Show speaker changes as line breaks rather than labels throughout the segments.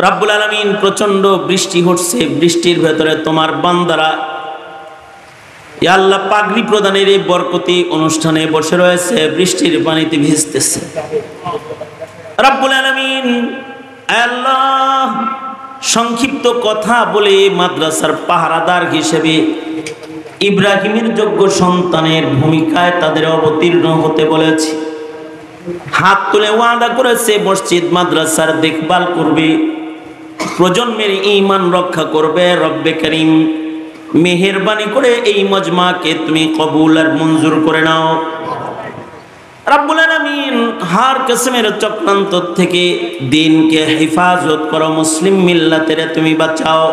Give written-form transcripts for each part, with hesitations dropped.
রব্বুল আলামিন প্রচন্ড বৃষ্টি হচ্ছে, বৃষ্টির ভেতরে তোমার বান্দারা ইয়া আল্লাহ পাগড়ি প্রদানের এই বরকতি অনুষ্ঠানে বসে রয়েছে, বৃষ্টির পানিতে ভিজতেছে। রব্বুল আলামিন আল্লাহ সংক্ষিপ্ত কথা বলে মাদ্রাসার পাহারাদার হিসেবে ইব্রাহিমের যোগ্য সন্তানের ভূমিকায় তাদের অবতীর্ণ হতে বলেছে। হাত তুলে ওয়াদা করেছে মসজিদ মাদ্রাসার দেখভাল করবে, প্রজন্মের ঈমান রক্ষা করবে। রব্বে করিম মেহেরবানি করে এই মজমাকে তুমি কবুল আর মঞ্জুর করে নাও। রব্বুল আলামিন হার কিসমের চক্রান্ত থেকে দ্বীনকে হেফাজত করো, মুসলিম মিল্লাতের তুমি বাঁচাও।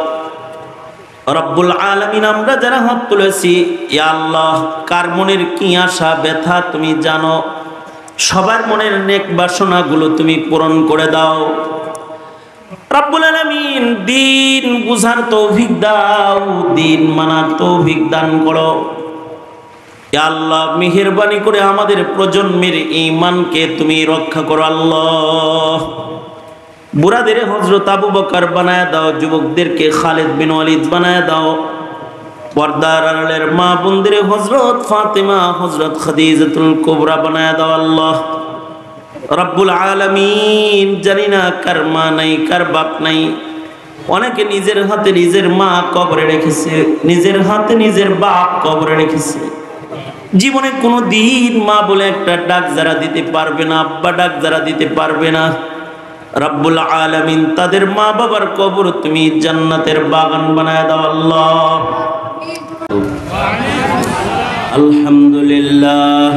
রব্বুল আলামিন আমরা যারা হাত তুলেছি ইয়া আল্লাহ কার মনের কি আশা ব্যথা তুমি জানো, সবার মনের নেক বাসনাগুলো তুমি পূরণ করে দাও। রব্বুল আলামিন দ্বীন বুঝার তৌফিক দাও, দ্বীন মানার তৌফিক দান করো। ইয়া আল্লাহ মেহেরবানি করে আমাদের প্রজন্মের ঈমানকে তুমি রক্ষা করো আল্লাহ। বুড়াদের হযরত আবু বকর বানায় দাও, যুবকদেরকে খালিদ বিন ওয়ালিদ বানায় দাও। পর্দার আড়ালের মা বোনদের হযরত ফাতেমা, হযরত খাদিজাতুল কুবরা বানায় দাও আল্লাহ। রব্বুল আলামিন জানি না কার মা নাই, কার বাপ নাই। অনেকে নিজের হাতে নিজের মা কবরে রেখেছে, নিজের হাতে নিজের বাপ কবরে রেখেছে। জীবনে কোনো দিন মা বলে একটা ডাক যারা দিতে পারবে না, আব্বা ডাক যারা দিতে পারবে না, রব্বুল আলামিন তাদের মা বাবার কবর তুমি জান্নাতের বাগান বানায় দাও আল্লাহ। আলহামদুলিল্লাহ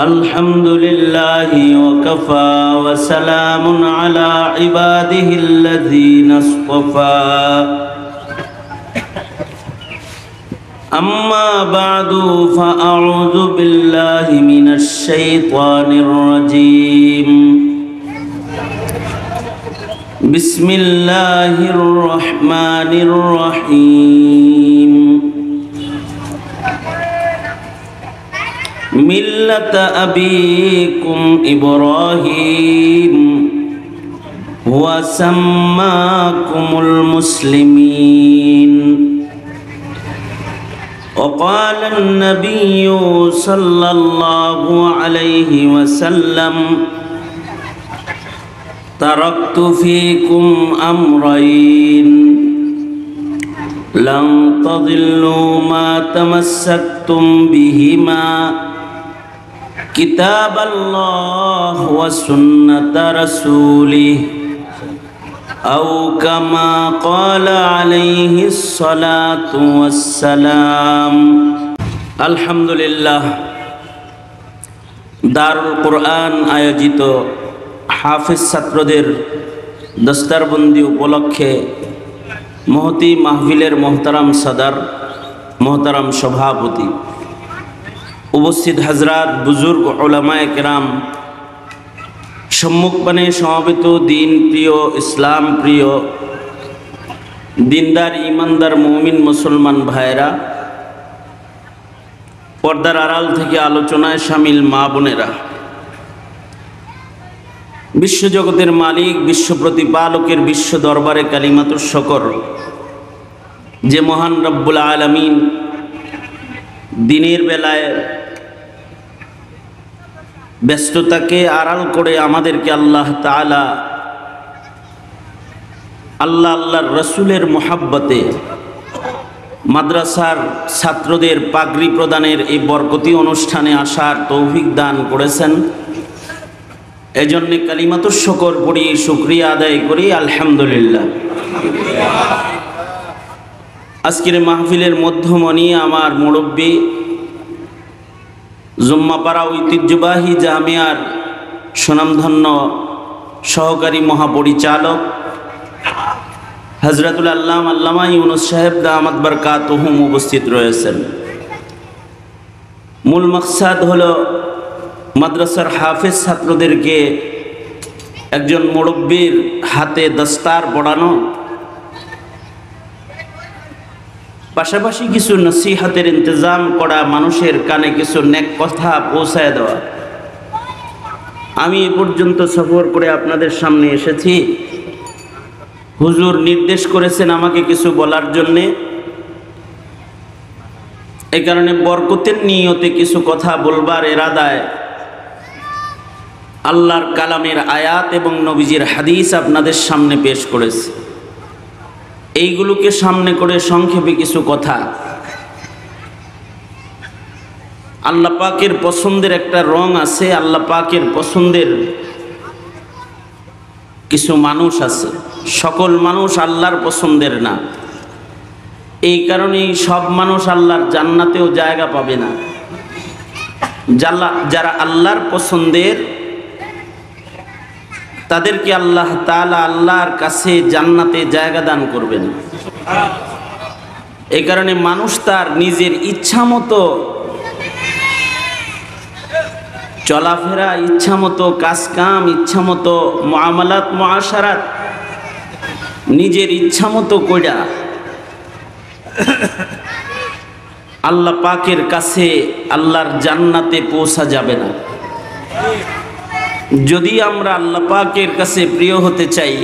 আলহামদুলিল্লাহি ওয়া কাফা ওয়া সালামুন আলা ইবাদিহিল্লাযীনা আসতাফা। أما بعد فأعوذ بالله من الشيطان الرجيم. بسم الله الرحمن الرحيم. ملة أبيكم إبراهيم وسماكم المسلمين. وقال النبي صلى الله عليه وسلم تركت فيكم أمرين لن تضلوا ما تمسكتم بهما كتاب الله وسنة رسوله أو كما قال عليه الصلاة والسلام. الحمد لله. দারুল কোরআন আয়োজিত হাফেজ ছাত্রদের দস্তারবন্দি উপলক্ষে মহতি মাহফিলের মোহতারাম সাদার, মোহতারাম সভাপতি, উপস্থিত হাজরাত, বুজুর্গ উলামায়ে কেরাম, সম্মুখপানে সমবেত দিন প্রিয়, ইসলাম প্রিয়, দিনদার ইমানদার মুমিন মুসলমান ভাইরা, পর্দার আড়াল থেকে আলোচনায় শামিল মা বোনেরা, বিশ্বজগতের মালিক, বিশ্ব প্রতিপালকের বিশ্ব দরবারে কালিমাতুশ শকর যে মহান রব্বুল আলামিন দিনের বেলায় ব্যস্ততাকে আড়াল করে আমাদেরকে আল্লাহ তাআলা আল্লাহর রসুলের মোহাব্বতে মাদ্রাসার ছাত্রদের পাগড়ি প্রদানের এই বরকতি অনুষ্ঠানে আসার তৌফিক দান করেছেন। এজন্য কালিমাতুশ শুকর পড়ি, শুকরিয়া আদায় করি আলহামদুলিল্লাহ। আজকের মাহফিলের মধ্যমণি আমার মুরব্বী, জুম্মাপাড়া ঐতিহ্যবাহী জামিয়ার সুনামধন্য সহকারী মহাপরিচালক হযরতুল আল্লামা ইউনুস সাহেব দামাত বারকাতুহুম উপস্থিত রয়েছেন। মূল মাকসাদ হলো মাদ্রাসার হাফেজ ছাত্রদেরকে একজন মুরব্বীর হাতে দস্তার পড়ানো, পাশাপাশি কিছু নসিহতের ইন্তজাম করা, মানুষের কানে কিছু নেক কথা পৌঁছায় দেওয়া। আমি এ পর্যন্ত সফর করে আপনাদের সামনে এসেছি। হুজুর নির্দেশ করেছেন আমাকে কিছু বলার জন্যে, এই কারণে বরকতের নিয়তে কিছু কথা বলবার এরাদায় আল্লাহর কালামের আয়াত এবং নবীজির হাদিস আপনাদের সামনে পেশ করেছে। এইগুলোকে সামনে করে সংক্ষেপে কিছু কথা। আল্লাহ পাকের পছন্দের একটা রং আছে, আল্লাহ পাকের পছন্দের কিছু মানুষ আছে। সকল মানুষ আল্লাহর পছন্দের না, এই কারণেই সব মানুষ আল্লাহর জান্নাতেও জায়গা পাবে না। যারা আল্লাহর পছন্দের তাদেরকে আল্লাহ তাআলা আল্লাহর কাছে জান্নাতে জায়গা দান করবেন। এই কারণে মানুষ তার নিজের ইচ্ছা মতো চলাফেরা, ইচ্ছা মতো কাজ কাম, ইচ্ছা মতো মুআমালাত মুআশারাত নিজের ইচ্ছা মতো কইরা আল্লাহ পাকের কাছে আল্লাহর জান্নাতে পৌঁছা যাবে না। যদি আমরা আল্লাহ পাকের কাছে প্রিয় হতে চাই,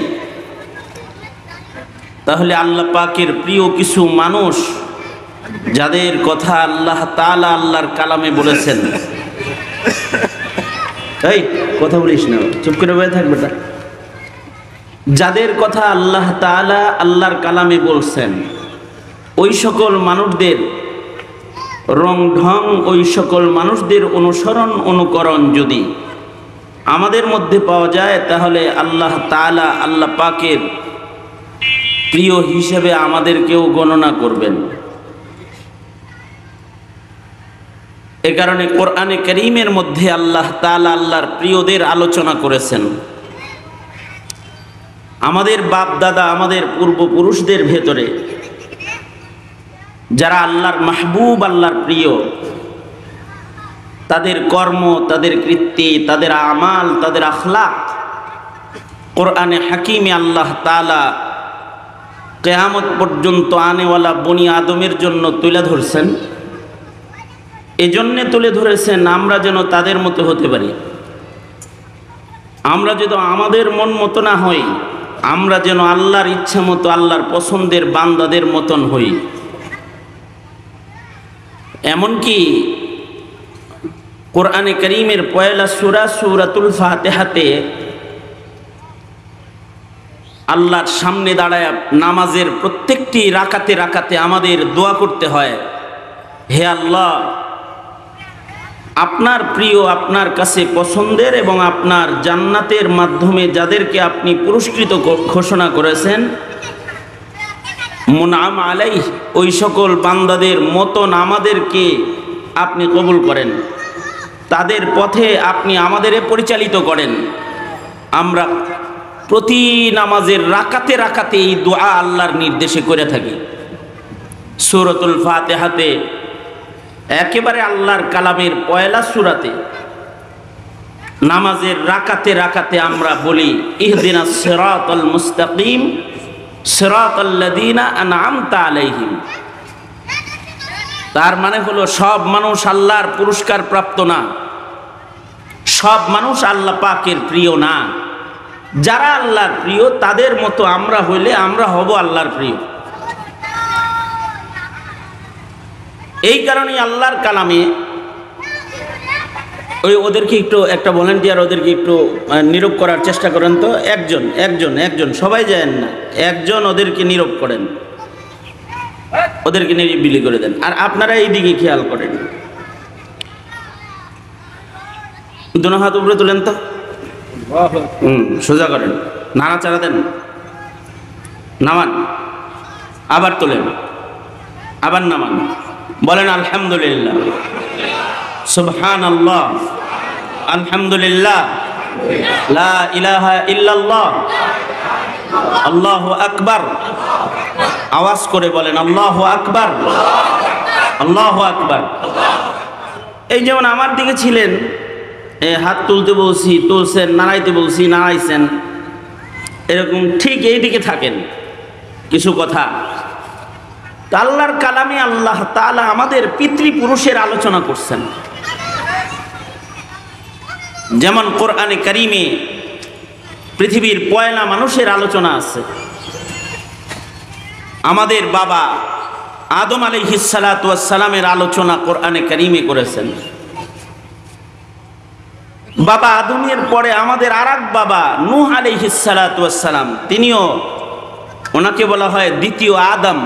তাহলে আল্লাহ পাকের প্রিয় কিছু মানুষ যাদের কথা আল্লাহ তাআলা আল্লাহর কালামে বলেছেন, এই কথা বলিস না, চুপ করে বসে থাকবে তা। যাদের কথা আল্লাহ তাআলা আল্লাহর কালামে বলছেন, ওই সকল মানুষদের রং ঢং, ওই সকল মানুষদের অনুসরণ অনুকরণ যদি আমাদের মধ্যে পাওয়া যায়, তাহলে আল্লাহ তাআলা আল্লাহ পাকের প্রিয় হিসেবে আমাদেরকেও গণনা করবেন। এ কারণে কোরআনে কারীমের মধ্যে আল্লাহ তাআলা আল্লাহর প্রিয়দের আলোচনা করেছেন। আমাদের বাপ দাদা, আমাদের পূর্বপুরুষদের ভেতরে যারা আল্লাহর মাহবুব, আল্লাহর প্রিয়, তাদের কর্ম, তাদের কৃত্তি, তাদের আমাল, তাদের আখলাক কোরআনে হাকিমে আল্লাহ তাআলা কিয়ামত পর্যন্ত আনেওয়ালা বনি আদমের জন্য তুলে ধরছেন। এজন্যে তুলে ধরেছেন আমরা যেন তাদের মতো হতে পারি। আমরা যদি আমাদের মন মতো না হই, আমরা যেন আল্লাহর ইচ্ছা মতো, আল্লাহর পছন্দের বান্দাদের মতন হই। এমনকি কোরআনে কারীমের পয়লা সূরা সূরাতুল ফাতিহাতে আল্লাহর সামনে দাঁড়ায় নামাজের প্রত্যেকটি রাকাতে রাকাতে আমাদের দোয়া করতে হয়, হে আল্লাহ, আপনার প্রিয়, আপনার কাছে পছন্দের এবং আপনার জান্নাতের মাধ্যমে যাদেরকে আপনি পুরস্কৃত ঘোষণা করেছেন, মুনআম আলাইহ, ওই সকল বান্দাদের মতন আমাদেরকে আপনি কবুল করেন, তাদের পথে আপনি আমাদের পরিচালিত করেন। আমরা প্রতি নামাজের রাকাতে রাকাতে এই দোয়া আল্লাহর নির্দেশে করে থাকি। সূরাতুল ফাতিহাতে একেবারে আল্লাহর কালামের পয়লা সূরাতে নামাজের রাকাতে রাকাতে আমরা বলি, ইহদিনাস সিরাতাল মুস্তাকিম সিরাতাল্লাযীনা আনআমতা আলাইহিম। তার মানে হলো সব মানুষ আল্লাহর পুরস্কার প্রাপ্ত না, সব মানুষ আল্লাহ পাকের প্রিয় না। যারা আল্লাহর প্রিয় তাদের মতো আমরা হইলে আমরা হব আল্লাহর প্রিয়। এই কারণে আল্লাহর কালামে ওদেরকে একটু একটা ভলান্টিয়ার ওদেরকে একটু নীরব করার চেষ্টা করেন তো। একজন সবাই যায় না, একজন ওদেরকে নীরব করেন, ওদেরকে নিরিবিলি করে দেন। আর আপনারা এই দিকে খেয়াল করেন। দুনো হাত উপরে তোলেন তো, সোজা করেন, নাড়াচাড়া দেন, নামান, আবার তোলেন, আবার নামান, বলেন আলহামদুলিল্লাহ, সুবহানাল্লাহ, আলহামদুলিল্লাহ, লা ইলাহা ইল্লাল্লাহ, আল্লাহু আকবার। আওয়াজ করে বলেন আল্লাহু আকবার, আল্লাহু আকবার। এই যেমন আমার দিকে ছিলেন, হাত তুলতে বলছি তুলছেন, নাড়াইতে বলছি নাড়াইছেন, এরকম ঠিক এই দিকে থাকেন। কিছু কথা আল্লাহর কালামে আল্লাহ তাআলা আমাদের পিতৃপুরুষের আলোচনা করছেন। যেমন কোরআনে কারিমে পৃথিবীর পয়লা মানুষের আলোচনা আছে। আমাদের বাবা আদম আলাইহিস সালাতু ওয়াস সালামের আলোচনা কোরআনে কারিমে করেছেন। বাবা আদমের পরে আমাদের আরেক বাবা নূহ আলাইহিস সালাতু ওয়াস সালাম, তিনিও, ওনাকে বলা হয় দ্বিতীয় আদম।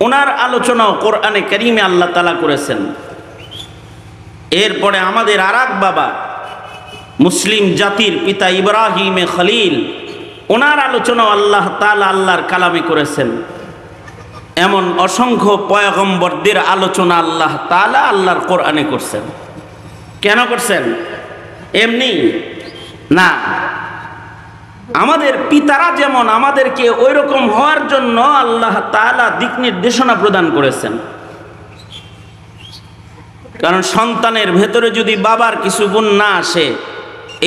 ওনার আলোচনাও কোরআনে কারিমে আল্লাহ তাআলা করেছেন। এরপরে আমাদের আরেক বাবা মুসলিম জাতির পিতা ইব্রাহিম খলিল, ওনার আলোচনাও আল্লাহ তাআলা আল্লাহর কালামে করেছেন। এমন অসংখ্য পয়গম্বরদের আলোচনা আল্লাহ তাআলা আল্লাহর কোরআনে করছেন। কেন করছেন? এমনি না, আমাদের পিতারা যেমন আমাদেরকে ওই রকম হওয়ার জন্য আল্লাহ তাআলা দিক নির্দেশনা প্রদান করেছেন। কারণ সন্তানের ভেতরে যদি বাবার কিছু গুণ না আসে,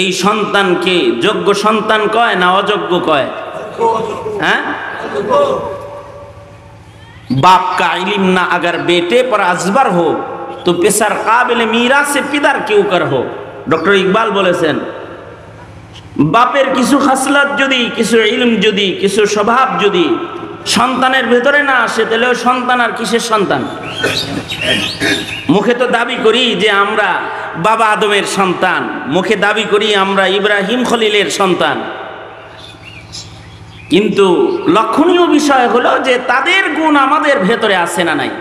এই সন্তানকে যোগ্য সন্তান কয় না অযোগ্য কয়? হ্যাঁ, बाप का इल्म ना अगर बेटे पर अजबर हो तो पेशर काबिल मीरा से पिदर क्यों कर हो। डॉक्टर इकबाल বলেছেন, বাপের কিছু খাসলত যদি, কিছু ইলম যদি, কিছু স্বভাব যদি সন্তানের ভেতরে না আসে, তাহলে ওই সন্তান আর কিসের সন্তান? মুখে তো দাবি করি যে আমরা বাবা আদমের সন্তান, মুখে দাবি করি আমরা ইব্রাহিম খলিলের সন্তান, কিন্তু লক্ষণীয় বিষয় হলো যে তাদের গুণ আমাদের ভেতরে আছে না নাই।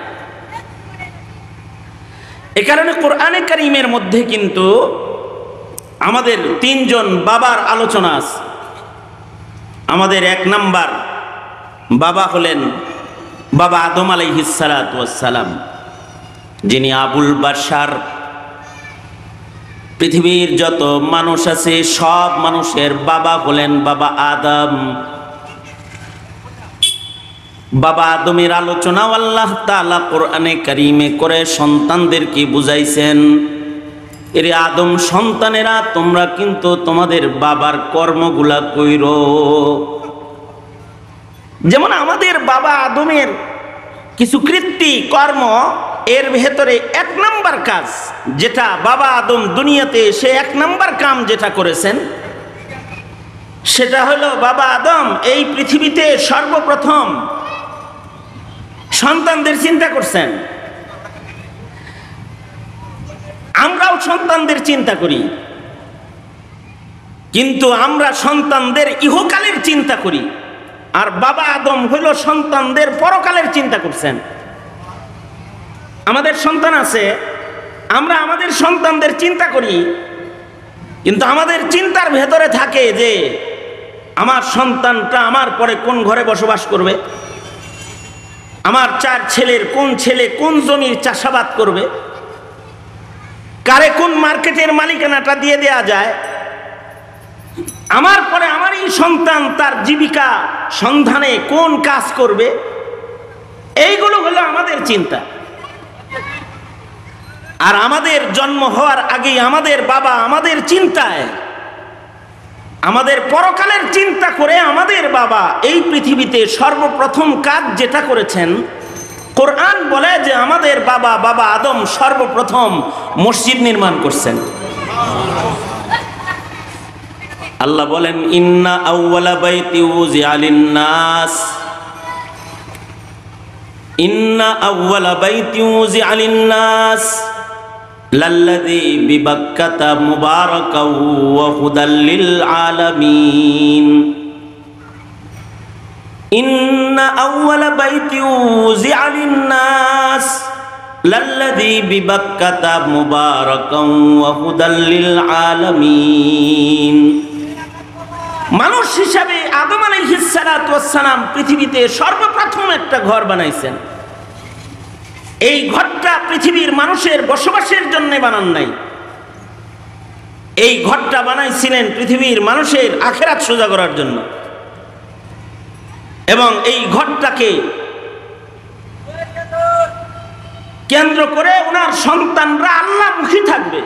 এ কারণে কোরআনে কারীমের মধ্যে কিন্তু আমাদের তিনজন বাবার আলোচনা আছে। আমাদের এক নাম্বার বাবা হলেন বাবা আদম আলাইহিস সালাতু ওয়াস সালাম, যিনি আবুল বাশার। পৃথিবীর যত মানুষ আছে সব মানুষের বাবা হলেন বাবা আদম। বাবা আদমের আলোচনাও আল্লাহ তাআলা কোরআনে কারীমে করে সন্তানদেরকে বুঝাইছেন, এরে আদম সন্তানেরা তোমরা কিন্তু তোমাদের বাবার কর্মগুলা কইরো। যেমন আমাদের বাবা আদমের কিছু কৃত্তি কর্ম, এর ভেতরে এক নাম্বার কাজ যেটা বাবা আদম দুনিয়াতে এসে এক নাম্বার কাম যেটা করেছেন, সেটা হলো বাবা আদম এই পৃথিবীতে সর্বপ্রথম সন্তানদের চিন্তা করছেন। আমরাও সন্তানদের চিন্তা করি, কিন্তু আমরা সন্তানদের ইহকালের চিন্তা করি, আর বাবা আদম হইল সন্তানদের পরকালের চিন্তা করছেন। আমাদের সন্তান আছে, আমরা আমাদের সন্তানদের চিন্তা করি, কিন্তু আমাদের চিন্তার ভেতরে থাকে যে আমার সন্তানটা আমার পরে কোন ঘরে বসবাস করবে, আমার চার ছেলের কোন ছেলে কোন জমির চাষাবাদ করবে, কারে কোন মার্কেটের মালিকানাটা দিয়ে দেয়া যায়, আমার পরে আমার এই সন্তান তার জীবিকা সন্ধানে কোন কাজ করবে। এইগুলো হলো আমাদের চিন্তা। আর আমাদের জন্ম হওয়ার আগেই আমাদের বাবা আমাদের চিন্তায়, আমাদের পরকালের চিন্তা করে আমাদের বাবা এই পৃথিবীতে সর্বপ্রথম কাজ যেটা করেছেন, কোরআন বলে যে আমাদের বাবা বাবা আদম সর্বপ্রথম মসজিদ নির্মাণ করছেন। আল্লাহ বলেন, ইন্না আউওয়ালা বাইতি উযিআ লিন-নাস, ইন্না আউওয়ালা বাইতি উযিআ লিন-নাস লাল্লাযী বিবাক্কাতা মুবারাকাও ওয়া হুদাল লিল আলামিন। ইন্না আউওয়ালা বাইতি উযিআ লিন-নাস লাল্লাযী বিবাক্কাতা মুবারাকাও ওয়া হুদাল লিল আলামিন। মানুষ হিসাবে আদম আলাইহিস সালাতু ওয়াস সালাম পৃথিবীতে সর্বপ্রথম একটা ঘর বানাইছেন। এই ঘরটা পৃথিবীর মানুষের বসবাসের জন্য বানান নাই, এই ঘরটা বানাইছিলেন পৃথিবীর মানুষের আখিরাত সোজা করার জন্য। এবং এই ঘরটাকে কেন্দ্র করে ওনার সন্তানরা আল্লাহমুখী থাকবে।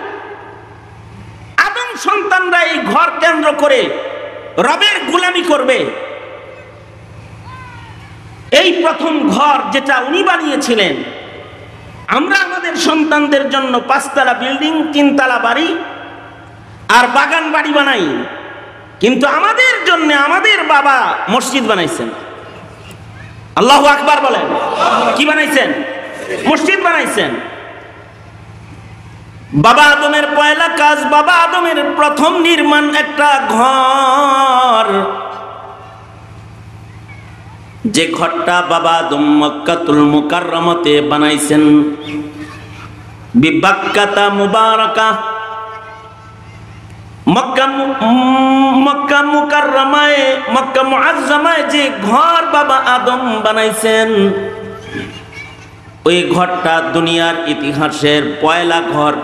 আদম সন্তানরা এই ঘর কেন্দ্র করে রবের গোলামি করবে। এই প্রথম ঘর যেটা উনি বানিয়েছিলেন, আমরা আমাদের সন্তানদের জন্য 5 তলা বিল্ডিং, 3 তলা বাড়ি আর বাগান বাড়ি বানাই, কিন্তু আমাদের জন্য আমাদের বাবা মসজিদ বানাইছেন। আল্লাহু আকবার বলেন। কি বানাইছেন? মসজিদ বানাইছেন। বাবা আদমের পয়লা কাজ, বাবা আদমের প্রথম নির্মাণ একটা ঘর, যে ঘরটা বাবা আদম মক্কাতুল মুকাররমাতে বানাইছেন। বিবাক্কাতা মুবারাকা, মক্কা মুকাররমায়, মক্কা মুআজ্জামায় যে ঘর বাবা আদম বানাইছেন, ওই ঘরটা দুনিয়ার ইতিহাসের পয়লা ঘর।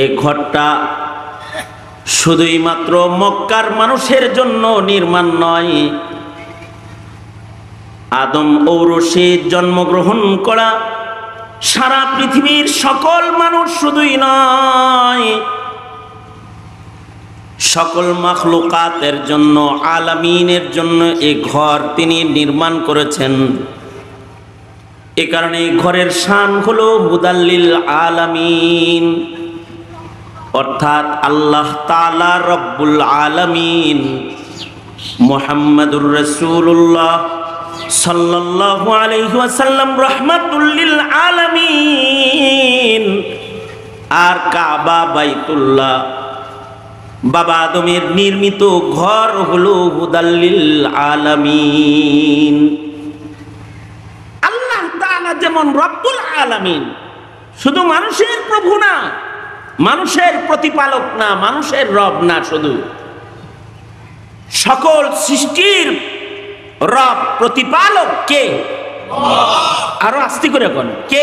এই ঘরটা শুধুই মাত্র মক্কার মানুষের জন্য নির্মাণ নয়, আদম ঔরসে জন্মগ্রহণ করা সারা পৃথিবীর সকল মানুষ শুধুই নয়, সকল মাখলুকাতের জন্য, আলামিনের জন্য এই ঘর তিনি নির্মাণ করেছেন। এ কারণে এই ঘরের শান হলো হুদাল্লিল আলামিন, অর্থাৎ আল্লাহ তাআলা রব্বুল আলামিন মুহাম্মাদুর রাসূলুল্লাহ সাল্লাল্লাহু আলাইহি ওয়াসাল্লাম রাহমাতুল লিল আলামিন। আর কাবা বাইতুল্লাহ বাবা আদমের নির্মিত ঘর হলো হুদাল্লিল আলামিন। আল্লাহ তাআলা যেমন রব্বুল আলামিন, শুধু মানুষের প্রভু না, মানুষের প্রতিপালক না, মানুষের রব না, শুধু সকল সৃষ্টির রব প্রতিপালক কে? আরো আস্তে করে কোন কে?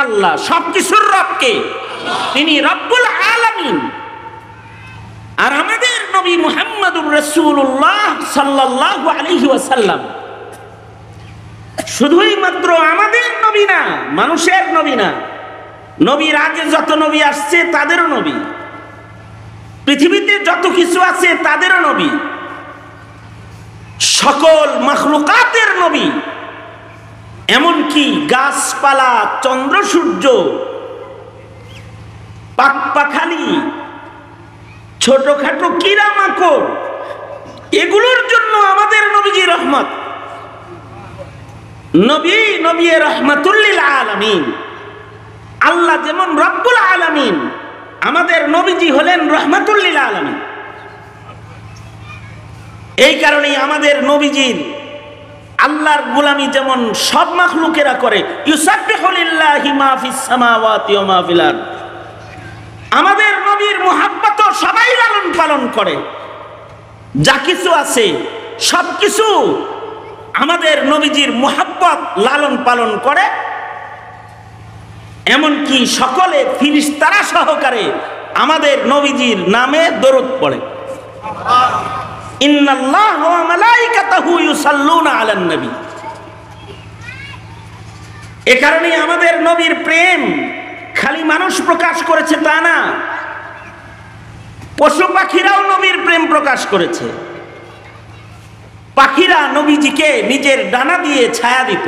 আল্লাহ। সবকিছুর রব কে? তিনি রব্বুল আলামিন। আর আমাদের নবী মুহাম্মদুর রাসূলুল্লাহ সাল্লাল্লাহু আলাইহি ওয়াসাল্লাম শুধুই মাত্র আমাদের নবী না, মানুষের নবী না, নবীর আগে যত নবী আসছে তাদেরও নবী, পৃথিবীতে যত কিছু আছে তাদেরও নবী, সকল মাখলুকাতের নবী, এমনকি গাছপালা, চন্দ্র সূর্য, পাখপাখালি, ছোটখাটো কিরা মাকড়, এগুলোর জন্য আমাদের নবীজি রহমত। নবী রহমাতুল লিল আলামিন। আল্লাহ যেমন রব্বুল আলামিন, আমাদের নবীজি হলেন রহমাতুল লিল আলামিন। এই কারণেই আমাদের নবীজির আল্লাহর গোলামি যেমন সব মাখলুকেরা করে, ইউসাব্বিহু লিল্লাহি মা ফিস সামাওয়াতি ওয়া মা ফিল আরদ, আমাদের নবীর মুহাব্বত সবাই লালন পালন করে। যা কিছু আছে সবকিছু আমাদের নবীজির মুহাব্বত লালন পালন করে, এমনকি সকলে ফেরেশতারা সহকারে আমাদের নবীজির নামে দরুদ পড়ে। ইন্নাল্লাহা ওয়া মালাইকাতাহু ইউসাল্লুনা আলান নবী। এ কারণে আমাদের নবীর প্রেম খালি মানুষ প্রকাশ করেছে তা না, পশু পাখিরাও নবীর প্রেম প্রকাশ করেছে। পাখিরা নবীজিকে নিজের ডানা দিয়ে ছায়া দিত,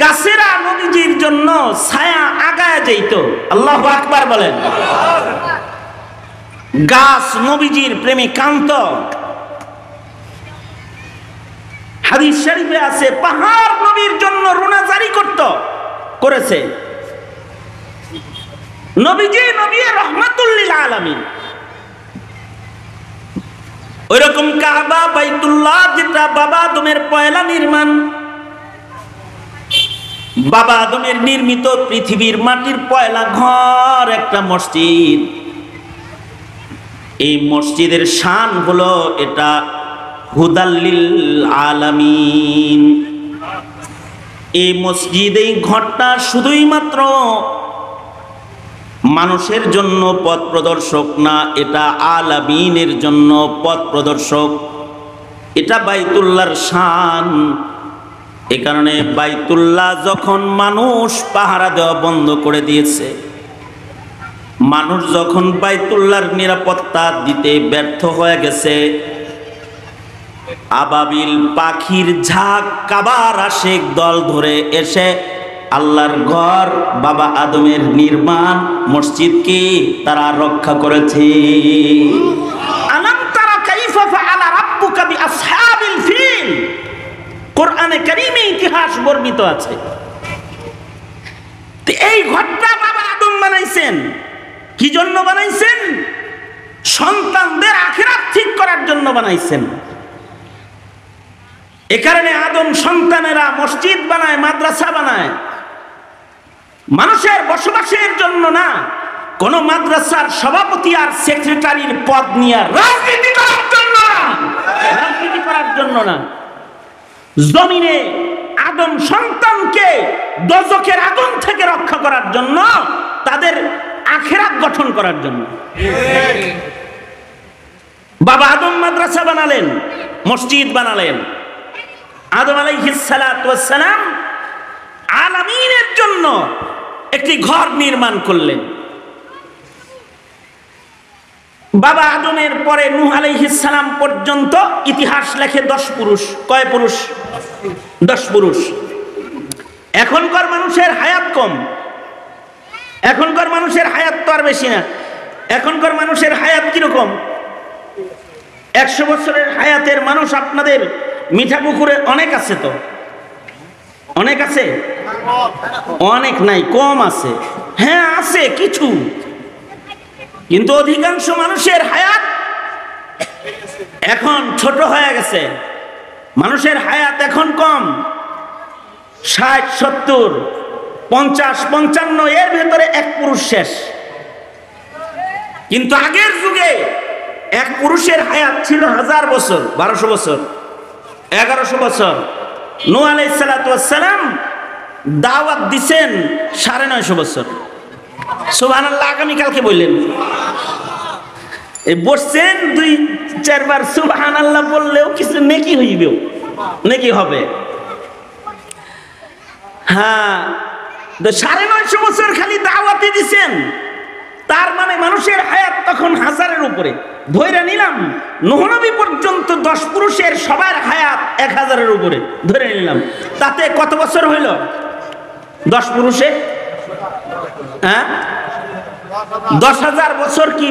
গাছেরা নবীজির জন্য ছায়া আগায় যেত। আল্লাহু আকবার বলেন। গাছ নবীজির প্রেমে কান্ত। হাদিস শরীফে আছে পাহাড় নবীর জন্য রুনা জারি করেছে। নবীজি নবী রহমাতুল লিল আলামিন। ওইরকম কাবা বাইতুল্লাহ, যেটা বাবা আদমের পয়লা নির্মাণ, বাবা আদমের নির্মিত পৃথিবীর মাটির পয়লা ঘর, একটা মসজিদ। এই মসজিদের শান হলো এটা হুদাল্লিল আলামিন। এই মসজিদ, এই ঘরটা শুধুই মাত্র মানুষের জন্য পথ প্রদর্শক না, এটা আলামিনের জন্য পথ প্রদর্শক। এটা বাইতুল্লাহর শান। এ কারণে বাইতুল্লাহ যখন মানুষ পাহারা দেওয়া বন্ধ করে দিয়েছে, মানুষ যখন বাইতুল্লাহর নিরাপত্তা দিতে ব্যর্থ হয়ে গেছে, আবাবিল পাখির ঝাঁক কাবার আশিক দল ধরে এসে আল্লাহর ঘর বাবা আদমের নির্মাণ মসজিদকে তারা রক্ষা করেছে।
আলাম তারা কাইফা ফাআলা রাব্বুকা বিআসহাবিল ফিল, কোরআনে কারীমে ইতিহাস বর্ণিত আছে। তো এই ঘরটা বাবা আদম বানাইছেন, কি জন্য বানাইছেন? সন্তানদের আখিরাত ঠিক করার জন্য বানাইছেন। এ কারণে আদম সন্তানেরা মসজিদ বানায়, মাদ্রাসা বানায়, মানুষের বসবাসের জন্য না, কোন মাদ্রাসার সভাপতি আর সেক্রেটারির পদ নিয়ে রাজনীতি করার জন্য না, রাজনীতি করার জন্য না। জমিনে আদম সন্তানকে দোজখের আগুন থেকে রক্ষা করার জন্য, তাদের আখিরাত গঠন করার জন্য। বাবা আদম মাদ্রাসা বানালেন, মসজিদ বানালেন। আদম আলাইহিস সালাতু ওয়াস সালাম আলামিনের জন্য একটি ঘর নির্মাণ করলেন। বাবা আদমের পরে নূহ আলাইহিস সালাম পর্যন্ত ইতিহাস লেখে 10 পুরুষ। কয় পুরুষ? 10 পুরুষ। এখনকার মানুষের হায়াত কম, এখনকার মানুষের হায়াত তো আর বেশি না। এখনকার মানুষের হায়াত কিরকম? 100 বছরের হায়াতের মানুষ আপনাদের মিঠাপুকুরে অনেক আছে, তো অনেক আছে, অনেক নাই, কম আছে। হ্যাঁ আছে কিছু, কিন্তু অধিকাংশ মানুষের হায়াত এখন ছোট হয়ে গেছে। মানুষের হায়াত এখন কম, 60, 70, 50, 55, এর ভেতরে এক পুরুষ শেষ। কিন্তু আগের যুগে এক পুরুষের হায়াত ছিল 1000 বছর, 1200 বছর, 1100 বছর। নূহ আলাইহিস সালাতু ওয়াস সালাম দাওয়াত দিবেন 950 বছর। সুবহানাল্লাহ, আগামীকালকে বললেন। এই বসছেন 2-4 বার সুবহানাল্লাহ বললেও কিছু নেকি হইবে, নেকি হবে। হ্যাঁ, 950 বছর খালি দাওয়াতই দিছেন। তার মানে মানুষের হায়াত তখন 1000-এর উপরে। ধরে নিলাম নূহ নবী পর্যন্ত 10 পুরুষের সবার হায়াত 1000-এর উপরে ধরে নিলাম। তাতে কত বছর হইল 10 পুরুষে? হ্যাঁ, 10,000 বছর। কি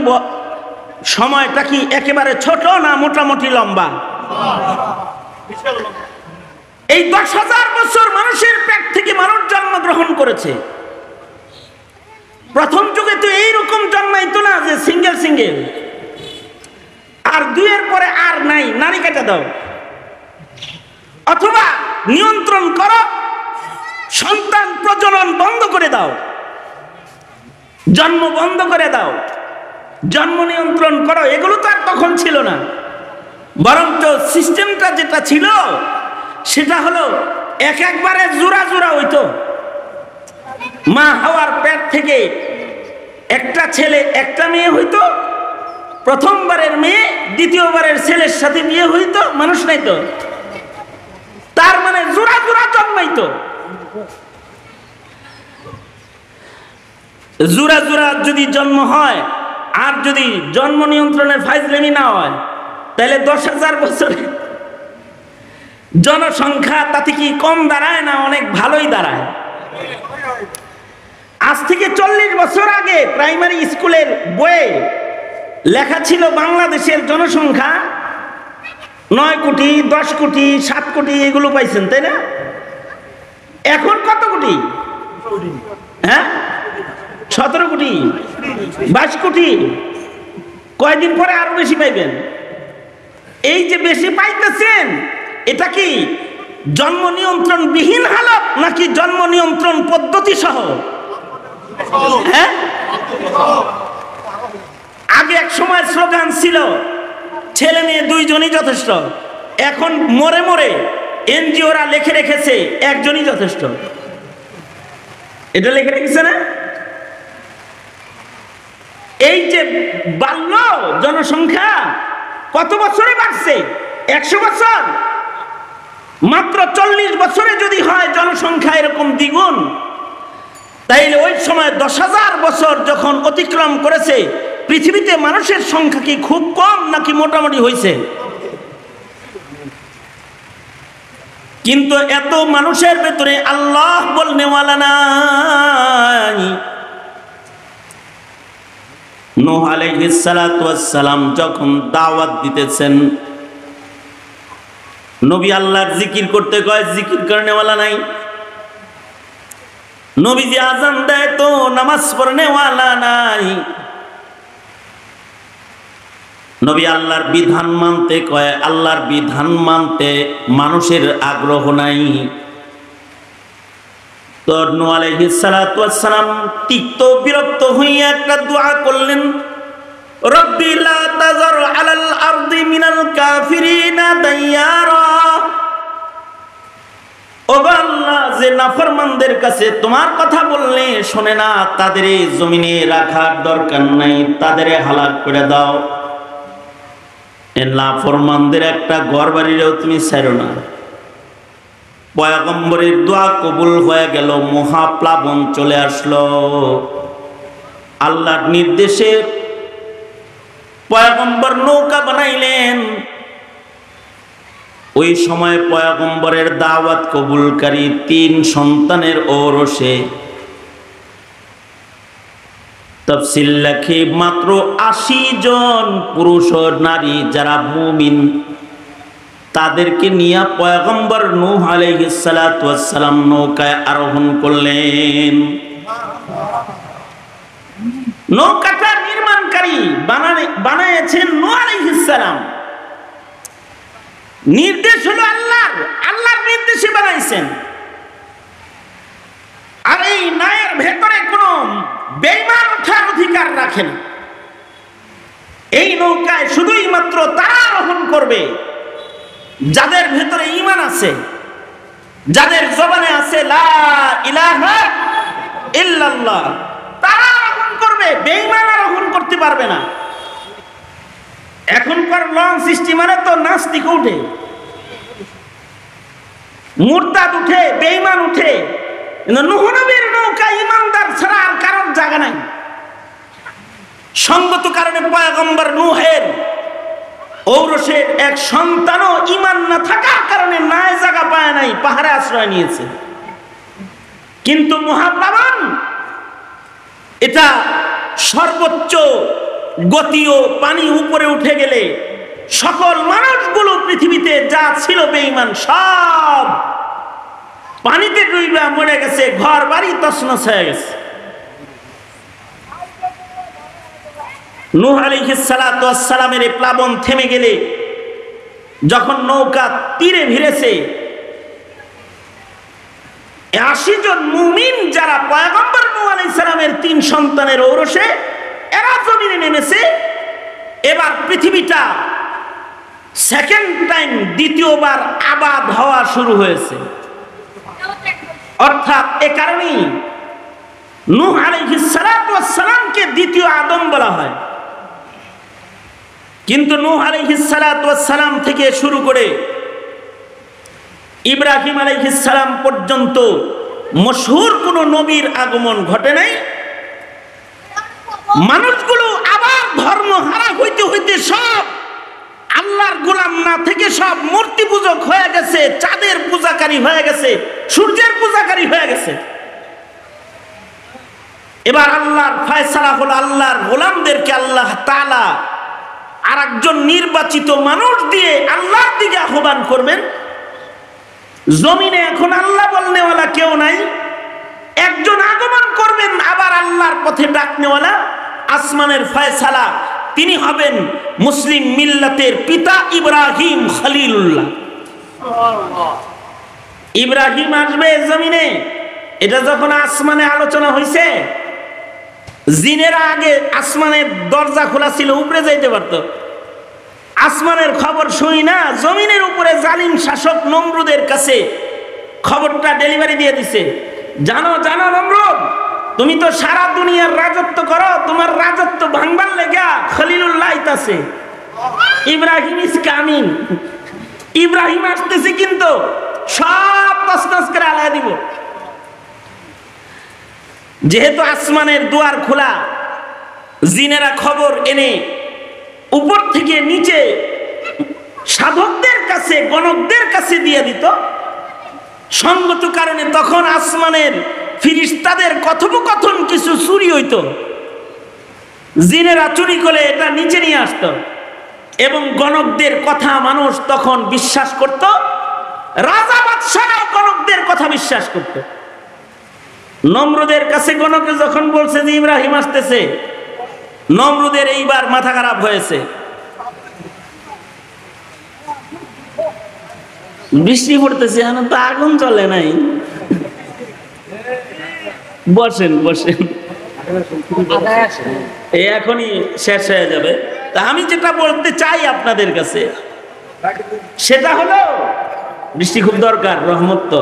সময়টা কি একেবারে ছোট না মোটামুটি লম্বা? এই 10,000 বছর মানুষের পেট থেকে মানুষ জন্মগ্রহণ করেছে। প্রথম যুগে তো এইরকম জন্মাইতো না যে সিঙ্গেল সিঙ্গেল, আর 2-এর পরে আর নাই, নারী কেটে দাও, অথবা নিয়ন্ত্রণ করো, সন্তান প্রজনন বন্ধ করে দাও, জন্ম বন্ধ করে দাও, জন্ম নিয়ন্ত্রণ করো। এগুলো তো আর তখন ছিল না। বরঞ্চ সিস্টেমটা যেটা ছিল সেটা হলো একবারে জোড়া জোড়া হইতো। মা হাওয়ার পেট থেকে একটা ছেলে একটা মেয়ে হইতো, প্রথমবারের মেয়ে দ্বিতীয়বারের ছেলের সাথে বিয়ে হইতো, মানুষ নাই তো। তার মানে জোড়া জোড়া জন্মাইতো। জোড়া জোড়া যদি জন্ম হয়, আর যদি জন্ম নিয়ন্ত্রণের ফাইজলামি না হয়, তাহলে 10,000 বছরে জনসংখ্যা তাতে কি কম দাঁড়ায় না অনেক ভালোই দাঁড়ায়? আজ থেকে 40 বছর আগে প্রাইমারি স্কুলের বইয়ে লেখা ছিল বাংলাদেশের জনসংখ্যা 9 কোটি, 10 কোটি, 7 কোটি, এগুলো পাইছেন তাই না? এখন কত কোটি? হ্যাঁ, 17 কোটি, 22 কোটি। কয়দিন পরে আরো বেশি পাইবেন। এই যে বেশি পাইতেছেন, এটা কি জন্ম নিয়ন্ত্রণ বিহীন হালত নাকি জন্ম নিয়ন্ত্রণ পদ্ধতি সহ? হ্যাঁ, আগে এক সময় স্লোগান ছিল ছেলে মেয়ে 2 জনই যথেষ্ট। এখন মরে মরে এনজিওরা লিখে রেখেছে 1 জনই যথেষ্ট। এটা লিখে রেখেছে না? এই যে বাড়ল জনসংখ্যা, কত বছরে বাড়ছে? 100 বছর। মাত্র 40 বছরে যদি হয় জনসংখ্যা এরকম দ্বিগুণ, তাইলে ওই সময় 10,000 বছর যখন অতিক্রম করেছে, পৃথিবীতে মানুষের সংখ্যা কি খুব কম নাকি মোটামুটি হয়েছে? কিন্তু এত মানুষের ভেতরে আল্লাহ বলনেওয়ালা নাই। নূহ আলাইহিস সালাতু ওয়াস সালাম যখন দাওয়াত দিতেছেন, নবী আল্লাহর জিকির করতে কয়, জিকির করনেওয়ালা নাই। নবীজি আজান দেয় তো নামাজ পড়নেওয়ালা নাই। নবী আল্লাহর বিধান মানতে কয়, আল্লাহর বিধান মানতে মানুষের আগ্রহ নাই। তো নূহ আলাইহিস সালাতু ওয়াস সালাম তিক্ত বিরক্ত হইয়া একটা দোয়া করলেন, রব্বি লা তাযার আলাল আরদি মিনাল কাফিরিনা দাইয়ারা। ও আল্লাহ, যে নাফরমানদের কাছে তোমার কথা বললে শোনে না, তাদের এই জমিনে রাখার দরকার নাই, তাদের হালাক করে দাও। এ নাফরমানদের একটা ঘর বাড়িরেও তুমি ছাড়ো না। পয়গম্বরের দোয়া কবুল হয়ে গেল, মহাপ্লাবন চলে আসলো। আল্লাহর নির্দেশে পয়গম্বর নৌকা বানাইলেন। ওই সময় পয়গম্বরের দাওয়াত কবুলকারী 3 সন্তানের ঔরসে তাফসীর লেখে মাত্র 80 জন পুরুষ ও নারী যারা মুমিন, তাদেরকে নিয়ে পয়গম্বর নূহ আলাইহিস সালাতু ওয়াস সালাম নৌকায় আরোহণ করলেন। নৌকাটা নির্মাণকারী বানায়েছেন নূহ আলাইহিস সালাম। নির্দেশ হলো আল্লাহর নির্দেশে বানাইছেন। আর এই নায়ের ভেতরে কোনো বেঈমান ওঠার অধিকার রাখেন। এই নৌকায় শুধুই মাত্র তারা আরোহণ করবে যাদের ভেতরে ঈমান আছে, যাদের জবানে আছে লা ইলাহা ইল্লাল্লাহ, তারা আরোহণ করবে, বেঈমান আরোহণ করতে পারবে না। এখনকার লঞ্চ স্টিমারে তো নাস্তিক উঠে, মুরতাদ উঠে, বেঈমান উঠে। নূহ নবীর নৌকা ঈমানদার ছাড়া আর কারোর জায়গা নাই। সঙ্গত কারণে পয়গম্বর নূহের ঔরসের এক সন্তানও ঈমান না থাকার কারণে নাই জায়গা পায় নাই, পাহাড়ে আশ্রয় নিয়েছে। কিন্তু মহাপ্লাবন এটা সর্বোচ্চ গতিও, পানি উপরে উঠে গেলে সকল মানুষগুলো পৃথিবীতে যা ছিল বেঈমান সব পানিতে ডুইবা মরে গেছে, ঘর বাড়ি তছনছ হয়ে গেছে। নূহ আলাইহিস সালাতু ওয়াস সালামের এই প্লাবন থেমে গেলে, যখন নৌকা তীরে ভিড়েছে, 80 জন মুমিন যারা পয়গম্বর নূহ আলাইহিস সালামের 3 সন্তানের ঔরসে, এরা জমিনে নেমেছে। এবার পৃথিবীটা সেকেন্ড টাইম, দ্বিতীয়বার আবাদ হওয়া শুরু হয়েছে। অর্থাৎ এ কারণেই নূহ আলাইহিস সালাতু ওয়াস সালামকে দ্বিতীয় আদম বলা হয়। কিন্তু নূহ আলাইহিস সালাতু ওয়াস সালাম থেকে শুরু করে ইব্রাহিম আলাইহিস সালাম পর্যন্ত মশহুর কোন নবীর আগমন ঘটে নাই। মানুষগুলো আবার ধর্ম হারা হইতে হইতে সব আল্লাহর গোলাম না থেকে সব মূর্তি পূজক হয়ে গেছে, চাঁদের পূজাকারী হয়ে গেছে, সূর্যের পূজাকারী হয়ে গেছে। এবার আল্লাহর ফয়সালা হলো আল্লাহর গোলামদেরকে আল্লাহ তাআলা আরেকজন নির্বাচিত মানুষ দিয়ে আল্লাহর দিকে আহ্বান করবেন। জমিনে এখন আল্লাহ বলনেওয়ালা কেউ নাই, একজন আগমন করবেন আবার আল্লাহর পথে ডাকনেওয়ালা, আসমানের ফয়সালা, তিনি হবেন মুসলিম মিল্লাতের পিতা ইব্রাহিম খলিলুল্লাহ। ইব্রাহিম আসবে জমিনে, এটা যখন আসমানে আলোচনা হয়েছে, জিনেরা আগে আসমানের দরজা খোলা ছিল, উপরে যাইতে পারত। আসমানের খবর শুই না, জমিনের উপরে জালিম শাসক নমরুদের কাছে খবরটা ডেলিভারি দিয়ে দিছে। জানো জানো নমরুদ, তুমি তো সারা দুনিয়ার রাজত্ব করো, তোমার রাজত্ব ভাঙবার লেগা খলিলুল্লাহ আইতাছে, ইব্রাহিম ইজ কামিং। ইব্রাহিম আসতেছে, কিন্তু সব তছনছ করে আলাদা দিব। যেহেতু আসমানের দুয়ার খোলা, জিনেরা খবর এনে উপর থেকে নিচে সাধকদের কাছে, গণকদের কাছে দিয়ে দিত। সঙ্গত কারণে তখন আসমানের ফিরিস্তাদের কথোপকথন কিছু চুরি হইতো, জিনেরা চুরি করে এটা নিচে নিয়ে আসতো এবং গণকদের কথা মানুষ তখন বিশ্বাস করত, রাজা বাদশাহরাও গণকদের কথা বিশ্বাস করত। নমরুদের কাছে গণকে যখন বলছে যে ইব্রাহিম আসতেছে, নমরুদের এইবার মাথা খারাপ হয়েছে। বৃষ্টি পড়তেছে, এখন তো আগুন চলে নাই। বসেন বসেন, এখনই শেষ হয়ে যাবে। তা আমি যেটা বলতে চাই আপনাদের কাছে সেটা হলো, বৃষ্টি খুব দরকার, রহমত তো।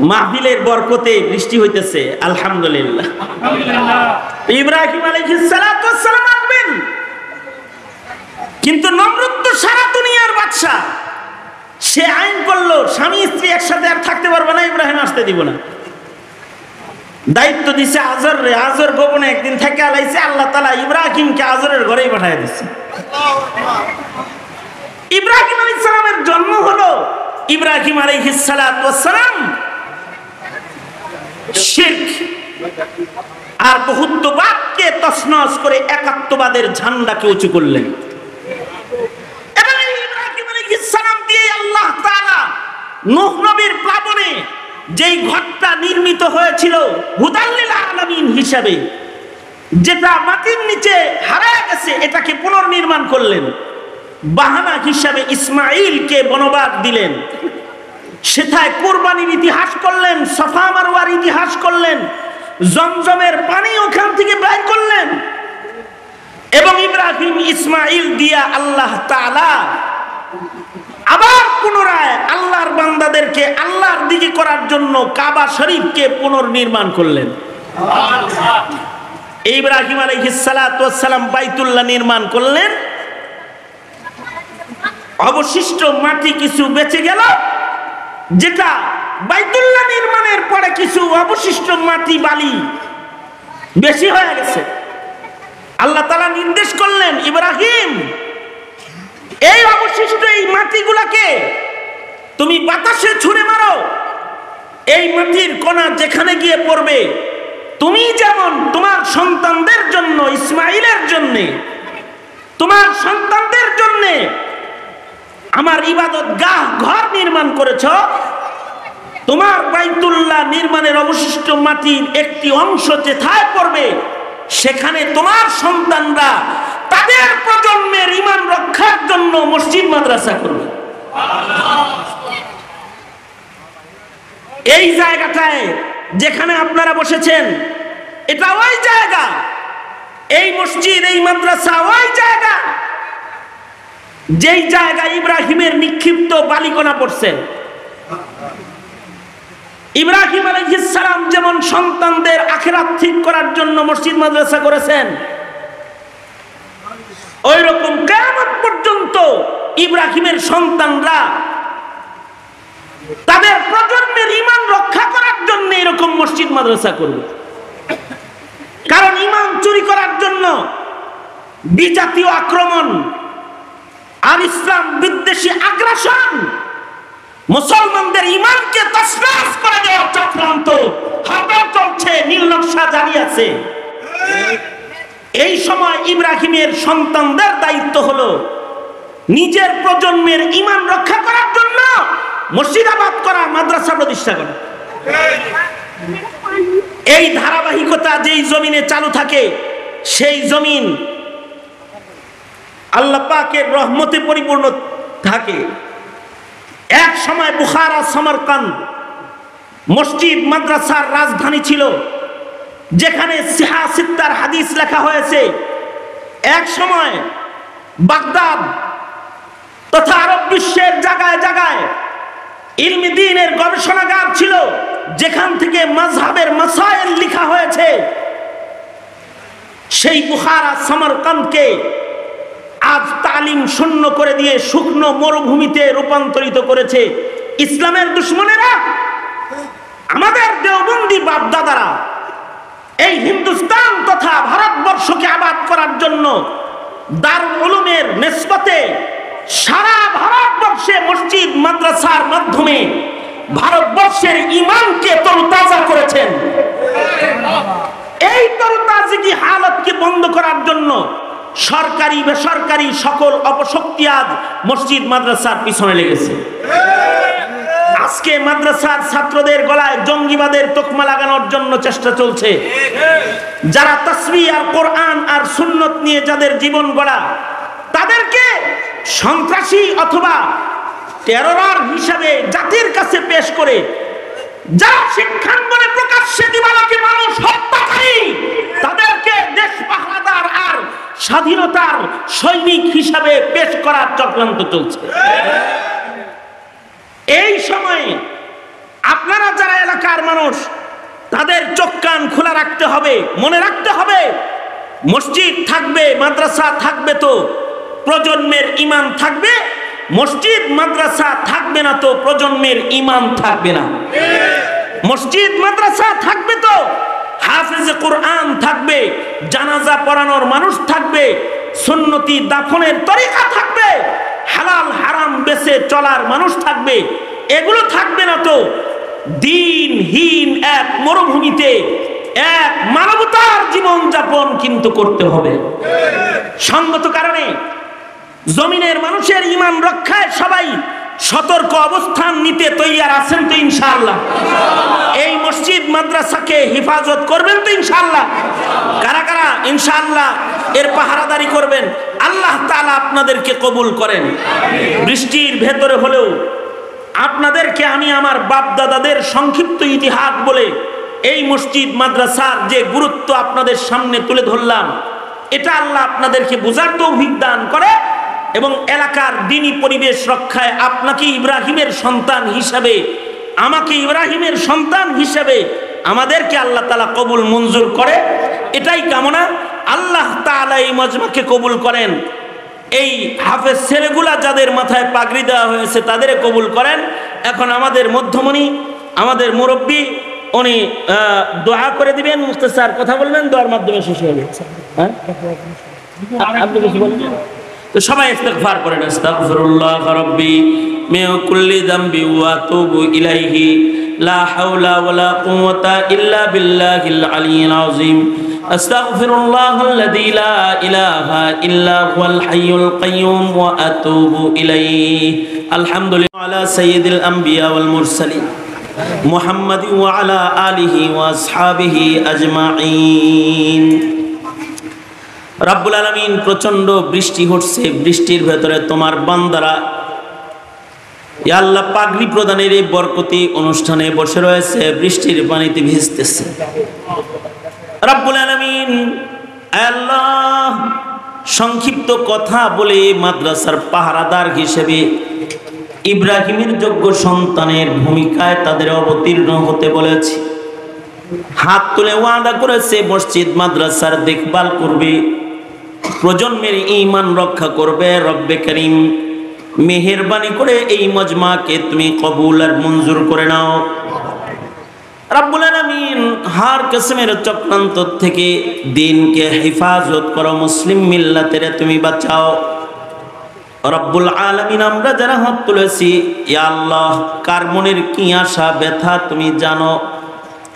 মাহফিলের বরকতে বৃষ্টি হইতেছে, আলহামদুলিল্লাহ। ইব্রাহিম আলাইহিস সালাতু ওয়াস সালাম আসবেন, কিন্তু নমরুদ তো সারা দুনিয়ার বাদশা, সে আইন করলো স্বামী স্ত্রী একসাথে আর থাকতে পারবে না, ইব্রাহিম আসতে দিব না। দায়িত্ব দিছে আজর রে, আজর গোপনে একদিন থেকে আলাইছে, আল্লাহ তাআলা ইব্রাহিমকে আজরের ঘরেই পাঠিয়ে দিচ্ছে। ইব্রাহিম আলাইহিস সালামের জন্ম হলো, ইব্রাহিম আলাইহিস সালাতু ওয়াস সালাম শিরক আর বহুত্ববাদকে তছনছ করে একাত্মবাদের ঝান্ডাকে উঁচু করলেন। এবং ইব্রাহিম আলাইহিস সালাম দিয়ে আল্লাহ তাআলা নূহ নবীর প্লাবনে যেই ঘরটা নির্মিত হয়েছিল হুদাল্লিল আলামিন হিসাবে, যেটা মাটির নিচে হারায় গেছে, এটাকে পুনর্নির্মাণ করলেন। বাহানা হিসাবে ইসমাঈলকে বনবাস দিলেন, সেথায় কুরবানির ইতিহাস করলেন, সাফা মারওয়ার ইতিহাস করলেন, জমজমের পানি ওখান থেকে বের করলেন। এবং ইব্রাহিম ইসমাঈল দিয়া আল্লাহ তাআলা আবার পুনরায় আল্লাহর বান্দাদেরকে আল্লাহর দিকে করার জন্য কাবা শরীফকে পুনর্নির্মাণ করলেন। ইব্রাহিম আলাইহিস সালাতু ওয়াস সালাম বাইতুল্লাহ নির্মাণ করলেন, অবশিষ্ট মাটি কিছু বেঁচে গেল, যেটা বাইতুল্লাহ নির্মাণের পরে কিছু অবশিষ্ট মাটি বালি বেশি হয়ে গেছে। আল্লাহ তাআলা নির্দেশ করলেন, ইব্রাহিম এই অবশিষ্ট এই মাটিগুলোকে তুমি বাতাসে ছুঁড়ে মারো, এই মাটির কণা যেখানে গিয়ে পড়বে, তুমি যেমন তোমার সন্তানদের জন্য, ইসমাঈলের জন্য, তোমার সন্তানদের জন্য আমার ইবাদতগাহ ঘর নির্মাণ করেছ, তোমার বাইতুল্লাহ নির্মাণের অবশিষ্ট মাটির একটি অংশ যেথায় পড়বে, সেখানে তোমার সন্তানরা তাদের প্রজন্মের ঈমান রক্ষার জন্য মসজিদ মাদ্রাসা করবে। এই জায়গাটায় যেখানে আপনারা বসেছেন, এটা ওই জায়গা, এই মসজিদ, এই মাদ্রাসা ওই জায়গা, যেই জায়গায় ইব্রাহিমের নিক্ষিপ্ত বালিকণা পড়ছে। ইব্রাহিম আলাইহিস সালাম যেমন সন্তানদের আখিরাত ঠিক করার জন্য মসজিদ মাদ্রাসা করেছেন, ওই রকম কিয়ামত পর্যন্ত ইব্রাহিমের সন্তানরা তাদের প্রজন্মের ঈমান রক্ষা করার জন্য এরকম মসজিদ মাদ্রাসা করবে। কারণ ঈমান চুরি করার জন্য বিজাতীয় আক্রমণ আর ইসলাম বিদ্বেষী আগ্রাসন, মুসলমানদের ঈমানকে তছনছ করে দেওয়ার চক্রান্ত হাতে চলছে, নীল নকশা জারি আছে। এই সময় ইব্রাহিমের সন্তানদের দায়িত্ব হলো নিজের প্রজন্মের ঈমান রক্ষা করার জন্য মসজিদ আবাদ করা, মাদ্রাসা প্রতিষ্ঠা করা। এই ধারাবাহিকতা যেই জমিনে চালু থাকে, সেই জমিন আল্লাহ পাকের রহমতে পরিপূর্ণ থাকে। এক সময় বুখারা, সমরকান্দ মসজিদ মাদ্রাসার রাজধানী ছিল, যেখানে সিহা সিত্তার হাদিস লেখা হয়েছে। এক সময় বাগদাদ তথা আরব বিশ্বের জায়গায় জায়গায় ইলমি দ্বীনের গবেষণাগার ছিল, যেখান থেকে মাযহাবের মাসাইল লেখা হয়েছে। সেই বুখারা, সমরকান্দকে আজ তালিম শূন্য করে দিয়ে শুকনো মরুভূমিতে রূপান্তরিত করেছে ইসলামের দুশ্মনেরা। আমাদের দেওবন্দি বাপদাদারা এই হিন্দুস্তান তথা ভারতবর্ষকে আবাদ করার জন্য দারুল উলুমের নিসবতে সারা ভারতবর্ষে মসজিদ মাদ্রাসার মাধ্যমে ভারতবর্ষের ঈমানকে তরতাজা করেছেন। এই তরতাজগি হালতকে বন্ধ করার জন্য সরকারি বেসরকারি সকল অপশক্তি আজ মসজিদ মাদ্রাসার পিছনে লেগেছে। আজকে মাদ্রাসার ছাত্রদের গলায় জঙ্গিবাদের তকমা লাগানোর জন্য চেষ্টা চলছে। যারা তাসবিহ আর কোরআন আর সুন্নত নিয়ে যাদের জীবন গড়া, তাদেরকে সন্ত্রাসী অথবা টেররার হিসাবে জাতির কাছে পেশ করে যারা শিক্ষাঙ্গনে প্রকাশ্যে দিবালোকে মানুষ হত্যাকারী, তাদেরকে দেশ পাহারাদার আর স্বাধীনতার সৈনিক হিসাবে পেশ করার চক্রান্ত চলছে। এই সময়ে আপনারা যারা এলাকার মানুষ, তাদের চোখ কান খোলা রাখতে হবে, মনে রাখতে হবে মসজিদ থাকবে মাদ্রাসা থাকবে তো প্রজন্মের ঈমান থাকবে, মসজিদ মাদ্রাসা থাকবে না তো প্রজন্মের ঈমান থাকবে না। মসজিদ মাদ্রাসা থাকবে তো হাফেজে কোরআন থাকবে, জানাজা পড়ানোর মানুষ থাকবে, সুন্নতি দাফনের তরিকা থাকবে, হালাল হারাম বেছে চলার মানুষ থাকবে। এগুলো থাকবে না তো দিনহীন এক মরুভূমিতে এক মানবতার জীবন যাপন কিন্তু করতে হবে। সঙ্গত কারণে জমিনের মানুষের ঈমান রক্ষায় সবাই সতর্ক অবস্থান নিতে তৈয়ার আছেন তো ইনশাআল্লাহ? এই মসজিদ মাদ্রাসাকে হেফাজত করবেন তো ইনশাআল্লাহ? কারা কারা ইনশাআল্লাহ এর পাহারাদারি করবেন? আল্লাহ তাআলা আপনাদেরকে কবুল করেন। বৃষ্টির ভেতরে হলেও আপনাদেরকে আমি আমার বাপ দাদাদের সংক্ষিপ্ত ইতিহাস বলে এই মসজিদ মাদ্রাসার যে গুরুত্ব আপনাদের সামনে তুলে ধরলাম, এটা আল্লাহ আপনাদেরকে বুঝার তৌফিক দান করে এবং এলাকার দ্বীনি পরিবেশ রক্ষায় আপনাকে ইব্রাহিমের সন্তান হিসাবে, আমাকে ইব্রাহিমের সন্তান হিসাবে আমাদেরকে আল্লাহ তাআলা কবুল মঞ্জুর করে, এটাই কামনা। আল্লাহ তাআলা এই মজমাকে কবুল করেন। এই হাফেজ ছেলেগুলা যাদের মাথায় পাগড়ি দেওয়া হয়েছে তাদের কবুল করেন। এখন আমাদের মধ্যমণি, আমাদের মুরব্বী, উনি দোয়া করে দিবেন। মুখতাসার কথা বলবেন, দোয়ার মাধ্যমে শেষ হয়ে যাবে। হ্যাঁ, আপনি কিছু বলবেন? তো সবাই ইস্তিগফার করেন। আস্তাগফিরুল্লাহ রাব্বি মিন কুল্লি যামবি ওয়া আতুবু ইলাইহি লা হাওলা ওয়ালা কুওয়াতা ইল্লা বিল্লাহিল আলিয়্যিল আযীম। আস্তাগফিরুল্লাহাল্লাযী লা ইলাহা ইল্লা হুয়াল হাইয়ুল কাইয়্যুম ওয়া আতুবু ইলাইহি। আলহামদুলিল্লাহ আলা সাইয়্যিদিল আমবিয়া ওয়াল মুরসালিন মুহাম্মাদি ওয়া আলা আলিহি ওয়া আসহাবিহি আজমাইন। রাব্বুল আলামিন, প্রচন্ড বৃষ্টি হচ্ছে, বৃষ্টির ভেতরে তোমার বান্দারা ইয়া আল্লাহ পাগড়ি প্রদানের এই বরকতি অনুষ্ঠানে বসে রয়েছে, বৃষ্টির পানিতে ভিজতেছে। রাব্বুল আলামিন, আল্লাহ সংক্ষিপ্ত কথা বলে মাদ্রাসার পাহারাদার হিসেবে ইব্রাহিমের যোগ্য সন্তানের ভূমিকায় তাদের অবতীর্ণ হতে বলেছি। হাত তুলে ওয়াদা করেছে মসজিদ মাদ্রাসার দেখভাল করবে, প্রজন্মের ঈমান রক্ষা করবে। রব্বে করিম, মেহেরবানি করে এই মজমাকে তুমি কবুল আর মঞ্জুর করে নাও। রাব্বুল আলামিন, হার কিসমের চক্রান্ত থেকে দ্বীনকে হেফাজত করো, মুসলিম মিল্লাতের তুমি বাঁচাও। রব্বুল আলামিন, আমরা যারা হাত তুলেছি, ইয়া আল্লাহ কার মনের কি আশা ব্যথা তুমি জানো,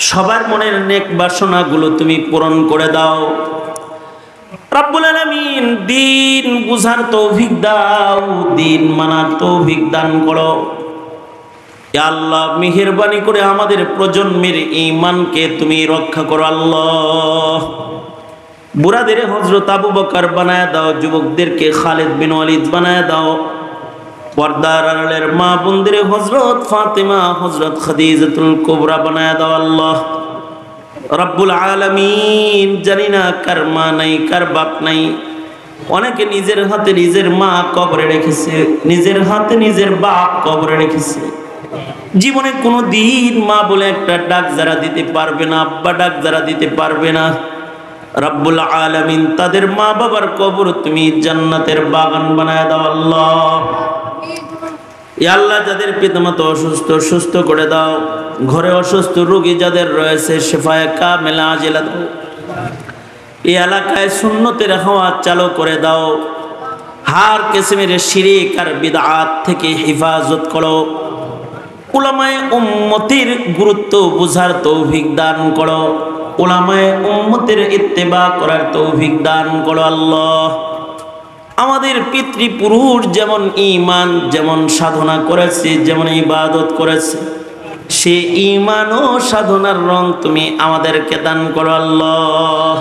সবার মনের নেক বাসনাগুলো তুমি পূরণ করে দাও। রব্বুল আলামিন, দ্বীন বুঝার তৌফিক দাও, দ্বীন মানার তৌফিক দান করো। ইয়া আল্লাহ মেহেরবানি করে আমাদের প্রজন্মের ঈমানকে তুমি রক্ষা করো। আল্লাহ বুড়াদের হযরত আবু বকর বানায় দাও, যুবকদেরকে খালিদ বিন ওয়ালিদ বানায় দাও, পর্দার আড়ালের মা বোনদের হযরত ফাতেমা, হযরত খাদিজাতুল কুবরা বানায় দাও। আল্লাহ রব্বুল আলামিন, জানি না কার মা নাই, কার বাপ নাই, অনেকে নিজের হাতে নিজের মা কবরে রেখেছে, নিজের হাতে নিজের বাপ কবরে রেখেছে। জীবনে কোনো দিন মা বলে একটা ডাক যারা দিতে পারবে না, আব্বা ডাক যারা দিতে পারবে না, রব্বুল আলামিন তাদের মা বাবার কবর তুমি জান্নাতের বাগান বানায় দাও। আল্লাহ ইয়া আল্লাহ, যাদের পিতামাতা অসুস্থ সুস্থ করে দাও, ঘরে অসুস্থ রোগী যাদের রয়েছে শিফায়ে কামিলা আজিলা দাও। এই এলাকায় সুন্নতের হাওয়া চালু করে দাও,
হার কিসমের শিরক আর বিদআত থেকে হেফাজত করো। উলামায়ে উম্মতের গুরুত্ব বুঝার তৌফিক দান করো। উলামায়ে উম্মতের ইত্তেবা করার তৌফিক দান করো আল্লাহ। আমাদের পিতৃপুরুষ যেমন ঈমান, যেমন সাধনা করেছে, যেমন ইবাদত করেছে, সে ঈমান ও সাধনার রং তুমি আমাদেরকে দান করো আল্লাহ।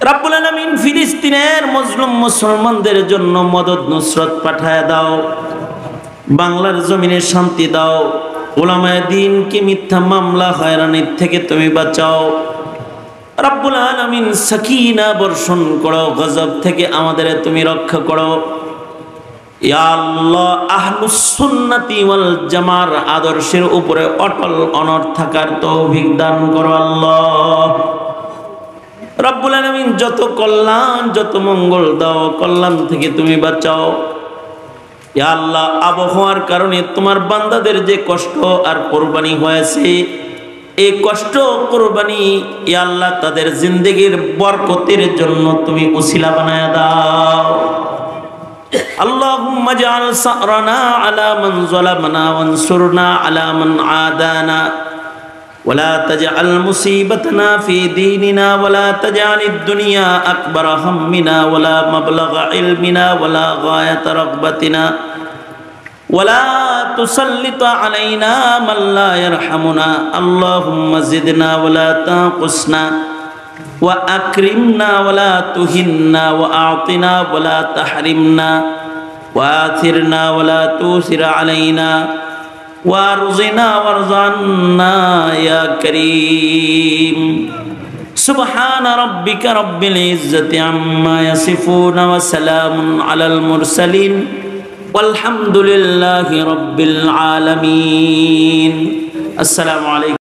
রাব্বুল আলামিন ফিলিস্তিনের মজলুম মুসলমানদের জন্য মদদ নুসরত পাঠায় দাও। বাংলার জমিনে শান্তি দাও। উলামায়ে দ্বীনকে মিথ্যা মামলা হয়রানির থেকে তুমি বাঁচাও। রাব্বুল আলামিন সাকিনা বর্ষণ করো, গজব থেকে আমাদের তুমি রক্ষা করো। ইয়া আল্লাহ, আহলুস সুন্নাতি ওয়াল জামার আদর্শের উপরে অটল অনড় থাকার তৌফিক দান করো আল্লাহ। রাব্বুল আলামিন যত কল্যাণ, যত মঙ্গল দাও, কল্যাণ থেকে তুমি বাঁচাও। ইয়া আল্লাহ, আবহাওয়ার কারণে তোমার বান্দাদের যে কষ্ট আর কুরবানি হয়েছে, এই কষ্ট কুরবানি ইয়া আল্লাহ তাদের জিন্দেগির বরকতের জন্য তুমি উসিলা বানায়া দাও। আল্লাহুম্মা জাআল সারনা আলা মান যালামনা ওয়ানসুরনা আলা মান আদানা ওয়ালা তাজআল মুসিবাতানা ফি দীনিনা ওয়ালা তাজআলিদ দুনিয়া আকবার হাম্মিনা ওয়ালা মাবলাগা ইলমিনা ওয়ালা গায়াতা রাগবাতিনা ওয়ালা তুসাল্লিত আলাইনা মান লা ইয়ারহামুনা। আল্লাহুম্মা জিদনা ওয়ালা তানকুসনা ওয়া আকরিমনা ওয়ালা তুহিন্না ওয়া আ'তিনা ওয়ালা তাহরিমনা ওয়া আথিরনা ওয়ালা তুসির আলাইনা ওয়ারযিনা ওয়ারযান্না ইয়া কারীম। সুবহানা রাব্বিকা রাব্বিল ইজ্জাতি আম্মা ইয়াসিফুন ওয়া সালামুন আলাল মুরসালিন والحمد لله رب العالمين. السلام عليكم.